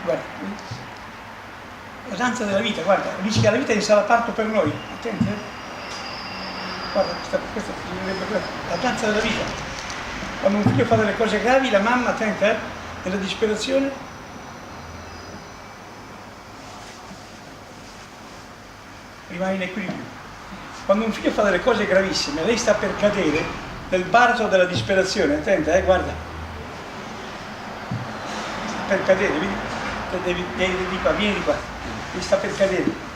guarda, la danza della vita, guarda, dice che la vita è in sala parto per noi, attenti, guarda, questa è la danza della vita. Quando un figlio fa delle cose gravi, la mamma, attenta, nella disperazione, rimane in equilibrio. Quando un figlio fa delle cose gravissime, lei sta per cadere nel baratro della disperazione, attenta, guarda, sta per cadere, vedi? Vieni di qua, vieni di qua, mi sta per cadere.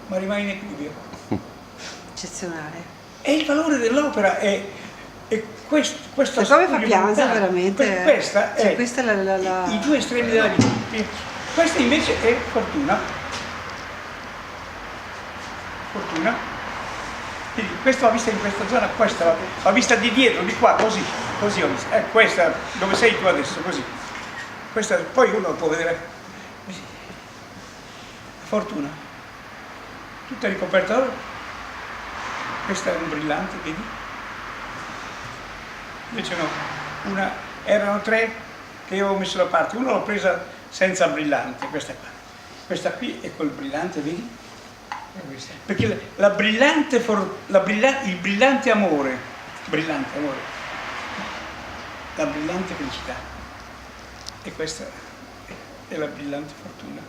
Ma rimane in equilibrio. Eccezionale. E il valore dell'opera è questo E come fa piangere veramente? Questa è, cioè, questa è i due estremi della vita. Questa invece è fortuna. Fortuna. Quindi questa va vista in questa zona, questa va vista di dietro, di qua, così ho vista. Questa dove sei tu adesso, così. Questa poi uno può vedere così. Fortuna. Tutta ricoperta d'oro. Questa è un brillante, vedi? Invece no, erano tre che io avevo messo da parte, una l'ho presa senza brillante, questa qua. Questa qui è col brillante, vedi? Perché il brillante amore, la brillante felicità, e questa è la brillante fortuna.